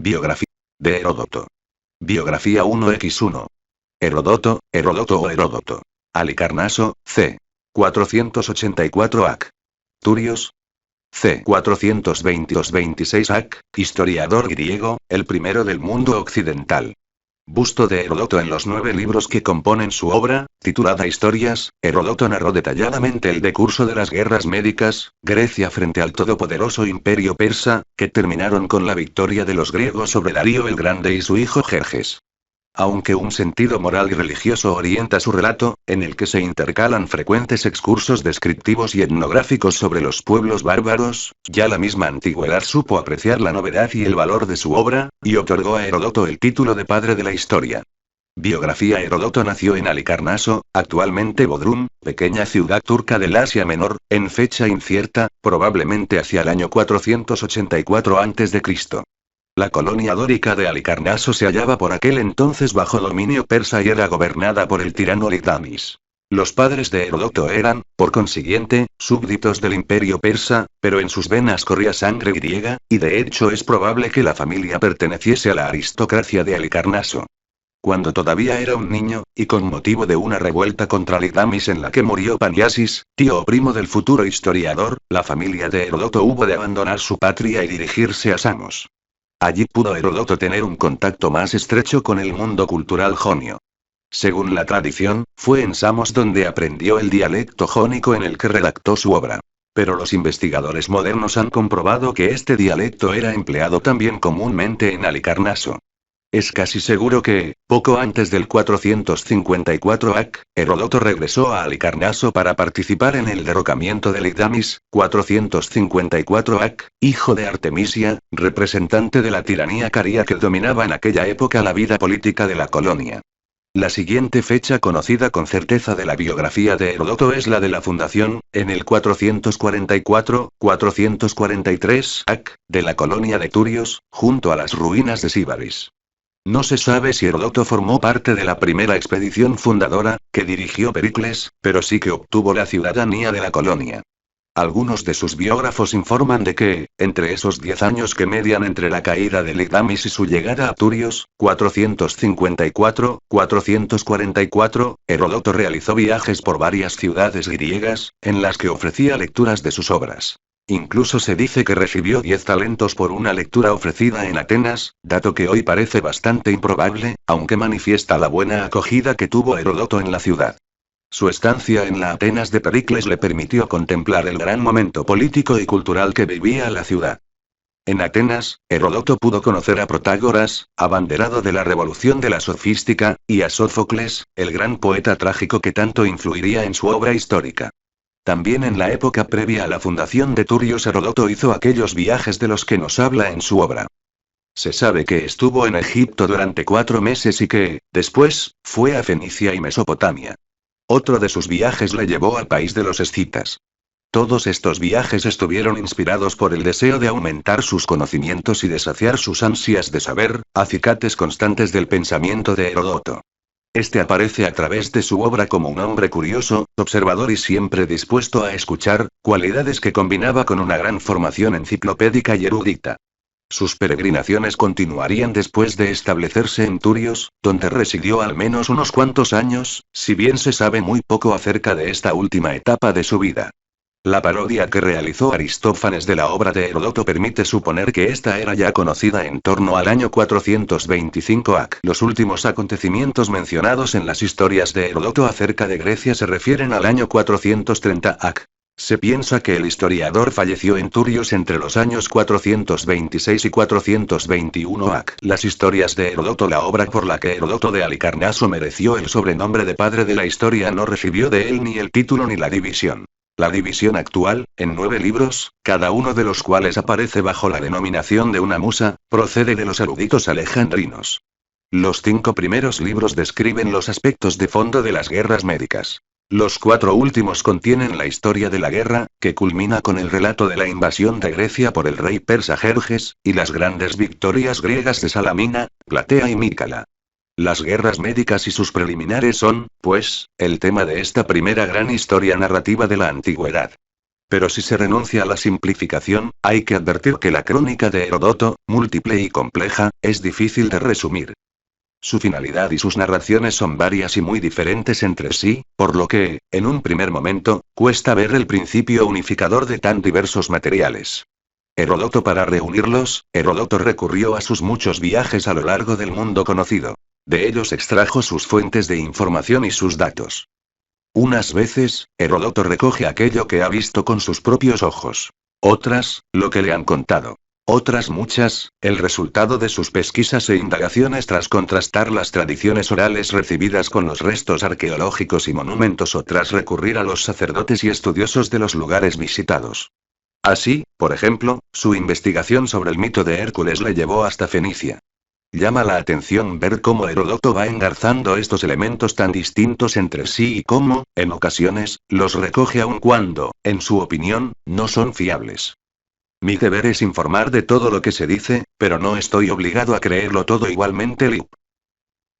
Biografía de Heródoto. Biografía 1x1. Heródoto o Heródoto. Halicarnaso, c. 484 ac. Turios, c. 422-26 ac, historiador griego, el primero del mundo occidental. Busto de Heródoto. En los 9 libros que componen su obra, titulada Historias, Heródoto narró detalladamente el decurso de las guerras médicas, Grecia frente al todopoderoso imperio persa, que terminaron con la victoria de los griegos sobre Darío el Grande y su hijo Jerjes. Aunque un sentido moral y religioso orienta su relato, en el que se intercalan frecuentes excursos descriptivos y etnográficos sobre los pueblos bárbaros, ya la misma antigüedad supo apreciar la novedad y el valor de su obra, y otorgó a Heródoto el título de padre de la historia. Biografía. Heródoto nació en Halicarnaso, actualmente Bodrum, pequeña ciudad turca del Asia Menor, en fecha incierta, probablemente hacia el año 484 a.C. La colonia dórica de Halicarnaso se hallaba por aquel entonces bajo dominio persa y era gobernada por el tirano Lidamis. Los padres de Heródoto eran, por consiguiente, súbditos del imperio persa, pero en sus venas corría sangre griega, y de hecho es probable que la familia perteneciese a la aristocracia de Halicarnaso. Cuando todavía era un niño, y con motivo de una revuelta contra Lidamis en la que murió Paniasis, tío o primo del futuro historiador, la familia de Heródoto hubo de abandonar su patria y dirigirse a Samos. Allí pudo Heródoto tener un contacto más estrecho con el mundo cultural jonio. Según la tradición, fue en Samos donde aprendió el dialecto jónico en el que redactó su obra. Pero los investigadores modernos han comprobado que este dialecto era empleado también comúnmente en Halicarnaso. Es casi seguro que, poco antes del 454 ac., Heródoto regresó a Halicarnaso para participar en el derrocamiento de Lidamis, 454 ac., hijo de Artemisia, representante de la tiranía caria que dominaba en aquella época la vida política de la colonia. La siguiente fecha conocida con certeza de la biografía de Heródoto es la de la fundación, en el 444-443 ac., de la colonia de Turios, junto a las ruinas de Síbaris. No se sabe si Heródoto formó parte de la primera expedición fundadora, que dirigió Pericles, pero sí que obtuvo la ciudadanía de la colonia. Algunos de sus biógrafos informan de que, entre esos 10 años que median entre la caída de Lidamis y su llegada a Turios, 454-444, Heródoto realizó viajes por varias ciudades griegas, en las que ofrecía lecturas de sus obras. Incluso se dice que recibió 10 talentos por una lectura ofrecida en Atenas, dato que hoy parece bastante improbable, aunque manifiesta la buena acogida que tuvo Heródoto en la ciudad. Su estancia en la Atenas de Pericles le permitió contemplar el gran momento político y cultural que vivía la ciudad. En Atenas, Heródoto pudo conocer a Protágoras, abanderado de la revolución de la sofística, y a Sófocles, el gran poeta trágico que tanto influiría en su obra histórica. También en la época previa a la fundación de Turios Heródoto hizo aquellos viajes de los que nos habla en su obra. Se sabe que estuvo en Egipto durante 4 meses y que, después, fue a Fenicia y Mesopotamia. Otro de sus viajes le llevó al país de los escitas. Todos estos viajes estuvieron inspirados por el deseo de aumentar sus conocimientos y de saciar sus ansias de saber, acicates constantes del pensamiento de Heródoto. Este aparece a través de su obra como un hombre curioso, observador y siempre dispuesto a escuchar, cualidades que combinaba con una gran formación enciclopédica y erudita. Sus peregrinaciones continuarían después de establecerse en Turios, donde residió al menos unos cuantos años, si bien se sabe muy poco acerca de esta última etapa de su vida. La parodia que realizó Aristófanes de la obra de Heródoto permite suponer que esta era ya conocida en torno al año 425 ac. Los últimos acontecimientos mencionados en las historias de Heródoto acerca de Grecia se refieren al año 430 ac. Se piensa que el historiador falleció en Turios entre los años 426 y 421 ac. Las historias de Heródoto. La obra por la que Heródoto de Halicarnaso mereció el sobrenombre de padre de la historia no recibió de él ni el título ni la división. La división actual, en 9 libros, cada uno de los cuales aparece bajo la denominación de una musa, procede de los eruditos alejandrinos. Los 5 primeros libros describen los aspectos de fondo de las guerras médicas. Los 4 últimos contienen la historia de la guerra, que culmina con el relato de la invasión de Grecia por el rey persa Jerjes, y las grandes victorias griegas de Salamina, Platea y Mícala. Las guerras médicas y sus preliminares son, pues, el tema de esta primera gran historia narrativa de la antigüedad. Pero si se renuncia a la simplificación, hay que advertir que la crónica de Heródoto, múltiple y compleja, es difícil de resumir. Su finalidad y sus narraciones son varias y muy diferentes entre sí, por lo que, en un primer momento, cuesta ver el principio unificador de tan diversos materiales. Para reunirlos, Heródoto recurrió a sus muchos viajes a lo largo del mundo conocido. De ellos extrajo sus fuentes de información y sus datos. Unas veces, Heródoto recoge aquello que ha visto con sus propios ojos. Otras, lo que le han contado. Otras muchas, el resultado de sus pesquisas e indagaciones tras contrastar las tradiciones orales recibidas con los restos arqueológicos y monumentos o tras recurrir a los sacerdotes y estudiosos de los lugares visitados. Así, por ejemplo, su investigación sobre el mito de Hércules le llevó hasta Fenicia. Llama la atención ver cómo Heródoto va engarzando estos elementos tan distintos entre sí y cómo, en ocasiones, los recoge aun cuando, en su opinión, no son fiables. Mi deber es informar de todo lo que se dice, pero no estoy obligado a creerlo todo igualmente. Lip.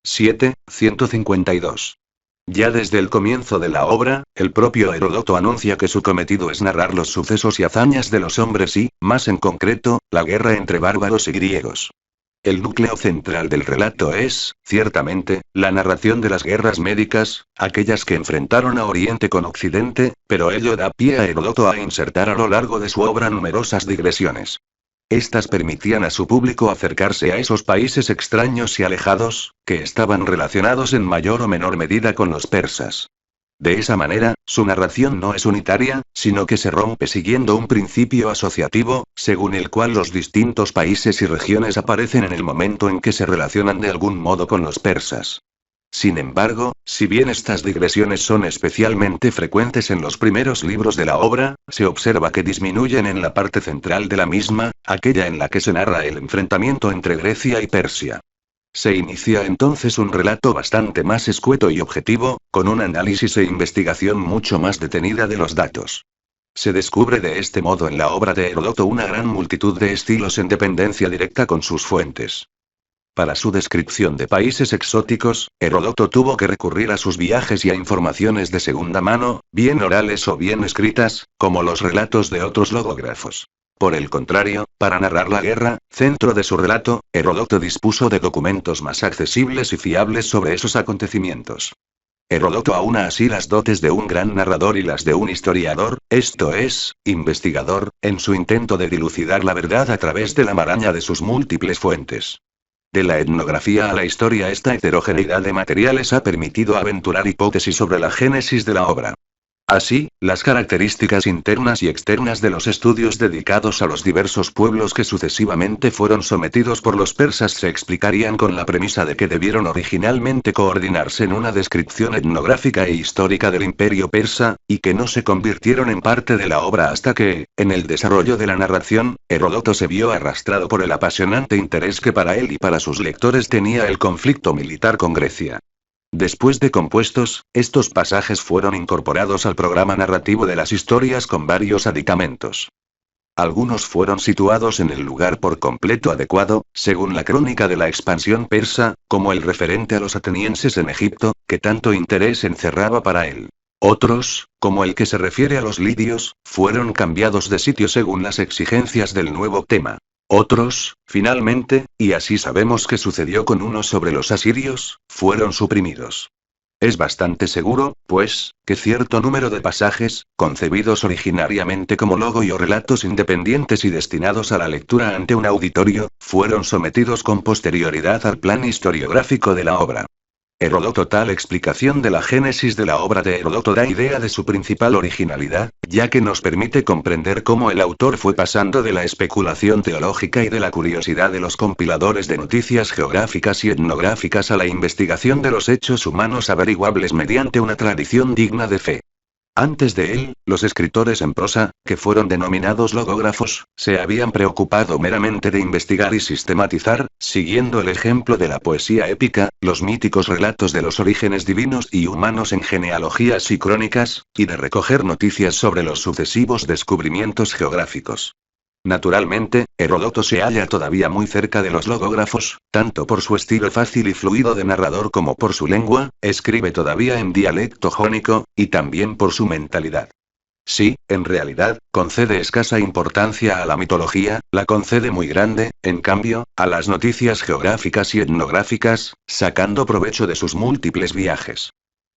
7, 152. Ya desde el comienzo de la obra, el propio Heródoto anuncia que su cometido es narrar los sucesos y hazañas de los hombres y, más en concreto, la guerra entre bárbaros y griegos. El núcleo central del relato es, ciertamente, la narración de las guerras médicas, aquellas que enfrentaron a Oriente con Occidente, pero ello da pie a Heródoto a insertar a lo largo de su obra numerosas digresiones. Estas permitían a su público acercarse a esos países extraños y alejados, que estaban relacionados en mayor o menor medida con los persas. De esa manera, su narración no es unitaria, sino que se rompe siguiendo un principio asociativo, según el cual los distintos países y regiones aparecen en el momento en que se relacionan de algún modo con los persas. Sin embargo, si bien estas digresiones son especialmente frecuentes en los primeros libros de la obra, se observa que disminuyen en la parte central de la misma, aquella en la que se narra el enfrentamiento entre Grecia y Persia. Se inicia entonces un relato bastante más escueto y objetivo, con un análisis e investigación mucho más detenida de los datos. Se descubre de este modo en la obra de Heródoto una gran multitud de estilos en dependencia directa con sus fuentes. Para su descripción de países exóticos, Heródoto tuvo que recurrir a sus viajes y a informaciones de segunda mano, bien orales o bien escritas, como los relatos de otros logógrafos. Por el contrario, para narrar la guerra, centro de su relato, Heródoto dispuso de documentos más accesibles y fiables sobre esos acontecimientos. Heródoto aúna así las dotes de un gran narrador y las de un historiador, esto es, investigador, en su intento de dilucidar la verdad a través de la maraña de sus múltiples fuentes. De la etnografía a la historia, esta heterogeneidad de materiales ha permitido aventurar hipótesis sobre la génesis de la obra. Así, las características internas y externas de los estudios dedicados a los diversos pueblos que sucesivamente fueron sometidos por los persas se explicarían con la premisa de que debieron originalmente coordinarse en una descripción etnográfica e histórica del imperio persa, y que no se convirtieron en parte de la obra hasta que, en el desarrollo de la narración, Heródoto se vio arrastrado por el apasionante interés que para él y para sus lectores tenía el conflicto militar con Grecia. Después de compuestos, estos pasajes fueron incorporados al programa narrativo de las historias con varios aditamentos. Algunos fueron situados en el lugar por completo adecuado, según la crónica de la expansión persa, como el referente a los atenienses en Egipto, que tanto interés encerraba para él. Otros, como el que se refiere a los lidios, fueron cambiados de sitio según las exigencias del nuevo tema. Otros, finalmente, y así sabemos que sucedió con unos sobre los asirios, fueron suprimidos. Es bastante seguro, pues, que cierto número de pasajes, concebidos originariamente como logo y o relatos independientes y destinados a la lectura ante un auditorio, fueron sometidos con posterioridad al plan historiográfico de la obra. Heródoto. Tal explicación de la génesis de la obra de Heródoto da idea de su principal originalidad, ya que nos permite comprender cómo el autor fue pasando de la especulación teológica y de la curiosidad de los compiladores de noticias geográficas y etnográficas a la investigación de los hechos humanos averiguables mediante una tradición digna de fe. Antes de él, los escritores en prosa, que fueron denominados logógrafos, se habían preocupado meramente de investigar y sistematizar, siguiendo el ejemplo de la poesía épica, los míticos relatos de los orígenes divinos y humanos en genealogías y crónicas, y de recoger noticias sobre los sucesivos descubrimientos geográficos. Naturalmente, Heródoto se halla todavía muy cerca de los logógrafos, tanto por su estilo fácil y fluido de narrador como por su lengua, escribe todavía en dialecto jónico, y también por su mentalidad. Sí, en realidad, concede escasa importancia a la mitología, la concede muy grande, en cambio, a las noticias geográficas y etnográficas, sacando provecho de sus múltiples viajes.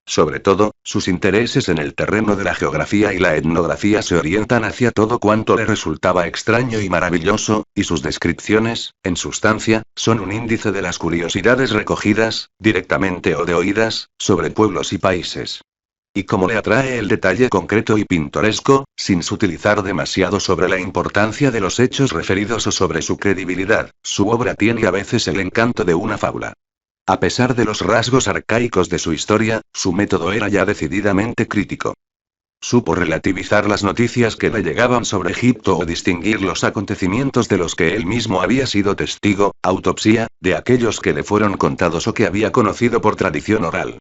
Sobre todo, sus intereses en el terreno de la geografía y la etnografía se orientan hacia todo cuanto le resultaba extraño y maravilloso, y sus descripciones, en sustancia, son un índice de las curiosidades recogidas, directamente o de oídas, sobre pueblos y países. Y como le atrae el detalle concreto y pintoresco, sin sutilizar demasiado sobre la importancia de los hechos referidos o sobre su credibilidad, su obra tiene a veces el encanto de una fábula. A pesar de los rasgos arcaicos de su historia, su método era ya decididamente crítico. Supo relativizar las noticias que le llegaban sobre Egipto o distinguir los acontecimientos de los que él mismo había sido testigo, autopsia, de aquellos que le fueron contados o que había conocido por tradición oral.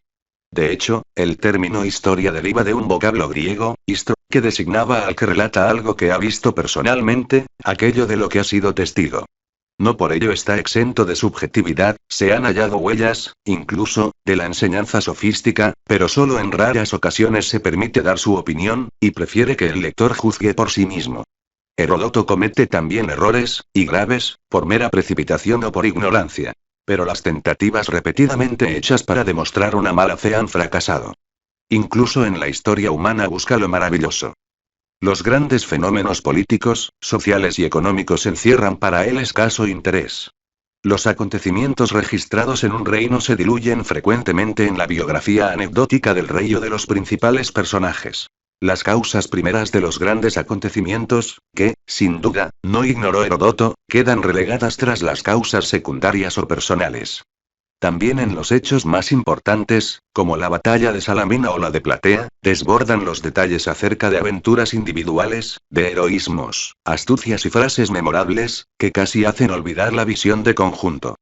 De hecho, el término historia deriva de un vocablo griego, histro, que designaba al que relata algo que ha visto personalmente, aquello de lo que ha sido testigo. No por ello está exento de subjetividad, se han hallado huellas, incluso, de la enseñanza sofística, pero solo en raras ocasiones se permite dar su opinión, y prefiere que el lector juzgue por sí mismo. Heródoto comete también errores, y graves, por mera precipitación o por ignorancia. Pero las tentativas repetidamente hechas para demostrar una mala fe han fracasado. Incluso en la historia humana busca lo maravilloso. Los grandes fenómenos políticos, sociales y económicos encierran para él escaso interés. Los acontecimientos registrados en un reino se diluyen frecuentemente en la biografía anecdótica del rey o de los principales personajes. Las causas primeras de los grandes acontecimientos, que, sin duda, no ignoró Heródoto, quedan relegadas tras las causas secundarias o personales. También en los hechos más importantes, como la batalla de Salamina o la de Platea, desbordan los detalles acerca de aventuras individuales, de heroísmos, astucias y frases memorables, que casi hacen olvidar la visión de conjunto.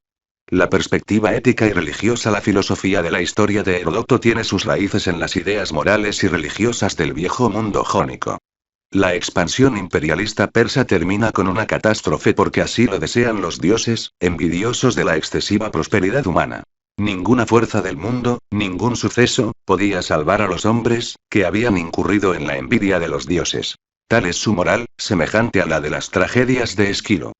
La perspectiva ética y religiosa. La filosofía de la historia de Heródoto tiene sus raíces en las ideas morales y religiosas del viejo mundo jónico. La expansión imperialista persa termina con una catástrofe porque así lo desean los dioses, envidiosos de la excesiva prosperidad humana. Ninguna fuerza del mundo, ningún suceso, podía salvar a los hombres, que habían incurrido en la envidia de los dioses. Tal es su moral, semejante a la de las tragedias de Esquilo.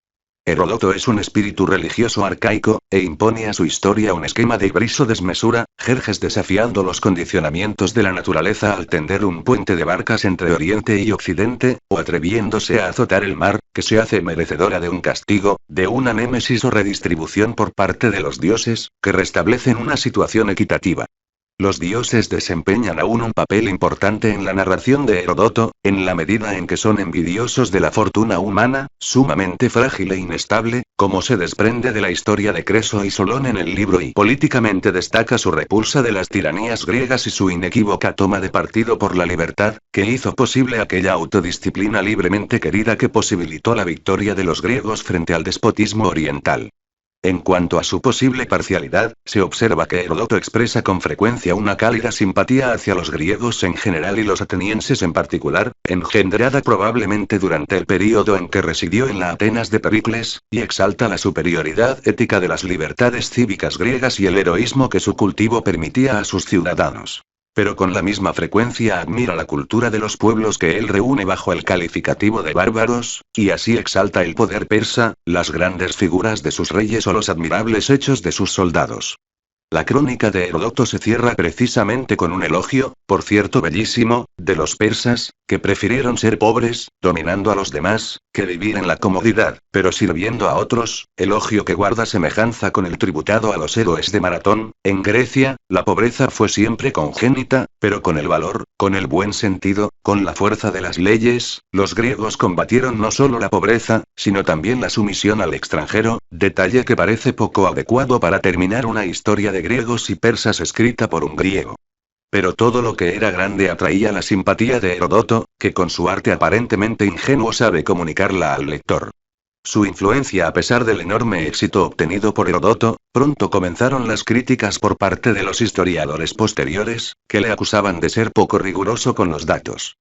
Heródoto es un espíritu religioso arcaico, e impone a su historia un esquema de briso desmesura, Jerjes desafiando los condicionamientos de la naturaleza al tender un puente de barcas entre Oriente y Occidente, o atreviéndose a azotar el mar, que se hace merecedora de un castigo, de una némesis o redistribución por parte de los dioses, que restablecen una situación equitativa. Los dioses desempeñan aún un papel importante en la narración de Heródoto, en la medida en que son envidiosos de la fortuna humana, sumamente frágil e inestable, como se desprende de la historia de Creso y Solón en el libro y políticamente destaca su repulsa de las tiranías griegas y su inequívoca toma de partido por la libertad, que hizo posible aquella autodisciplina libremente querida que posibilitó la victoria de los griegos frente al despotismo oriental. En cuanto a su posible parcialidad, se observa que Heródoto expresa con frecuencia una cálida simpatía hacia los griegos en general y los atenienses en particular, engendrada probablemente durante el período en que residió en la Atenas de Pericles, y exalta la superioridad ética de las libertades cívicas griegas y el heroísmo que su cultivo permitía a sus ciudadanos. Pero con la misma frecuencia admira la cultura de los pueblos que él reúne bajo el calificativo de bárbaros, y así exalta el poder persa, las grandes figuras de sus reyes o los admirables hechos de sus soldados. La crónica de Heródoto se cierra precisamente con un elogio, por cierto bellísimo, de los persas, que prefirieron ser pobres, dominando a los demás, que vivir en la comodidad, pero sirviendo a otros, elogio que guarda semejanza con el tributado a los héroes de Maratón. En Grecia, la pobreza fue siempre congénita, pero con el valor, con el buen sentido, con la fuerza de las leyes, los griegos combatieron no solo la pobreza, sino también la sumisión al extranjero, detalle que parece poco adecuado para terminar una historia de griegos y persas escrita por un griego. Pero todo lo que era grande atraía la simpatía de Heródoto, que con su arte aparentemente ingenuo sabe comunicarla al lector. Su influencia. A pesar del enorme éxito obtenido por Heródoto, pronto comenzaron las críticas por parte de los historiadores posteriores, que le acusaban de ser poco riguroso con los datos.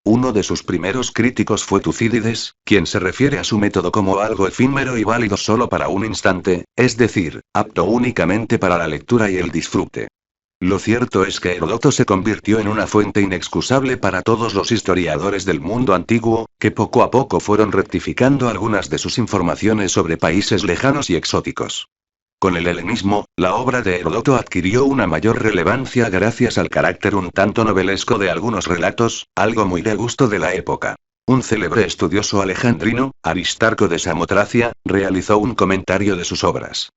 Uno de sus primeros críticos fue Tucídides, quien se refiere a su método como algo efímero y válido solo para un instante, es decir, apto únicamente para la lectura y el disfrute. Lo cierto es que Heródoto se convirtió en una fuente inexcusable para todos los historiadores del mundo antiguo, que poco a poco fueron rectificando algunas de sus informaciones sobre países lejanos y exóticos. Con el helenismo, la obra de Heródoto adquirió una mayor relevancia gracias al carácter un tanto novelesco de algunos relatos, algo muy de gusto de la época. Un célebre estudioso alejandrino, Aristarco de Samotracia, realizó un comentario de sus obras.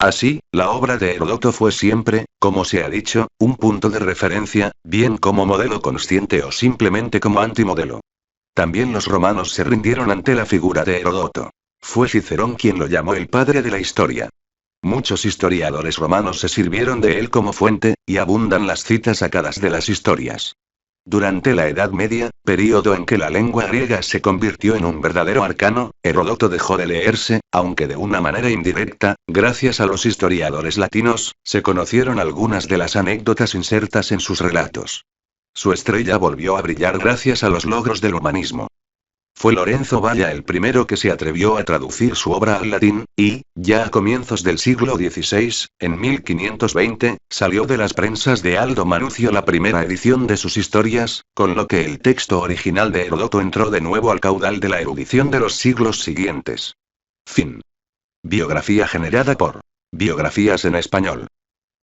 Así, la obra de Heródoto fue siempre, como se ha dicho, un punto de referencia, bien como modelo consciente o simplemente como antimodelo. También los romanos se rindieron ante la figura de Heródoto. Fue Cicerón quien lo llamó el padre de la historia. Muchos historiadores romanos se sirvieron de él como fuente, y abundan las citas sacadas de las historias. Durante la Edad Media, período en que la lengua griega se convirtió en un verdadero arcano, Heródoto dejó de leerse, aunque de una manera indirecta, gracias a los historiadores latinos, se conocieron algunas de las anécdotas insertas en sus relatos. Su estrella volvió a brillar gracias a los logros del humanismo. Fue Lorenzo Valla el primero que se atrevió a traducir su obra al latín, y, ya a comienzos del siglo XVI, en 1520, salió de las prensas de Aldo Manucio la primera edición de sus historias, con lo que el texto original de Heródoto entró de nuevo al caudal de la erudición de los siglos siguientes. Fin. Biografía generada por Biografías en Español.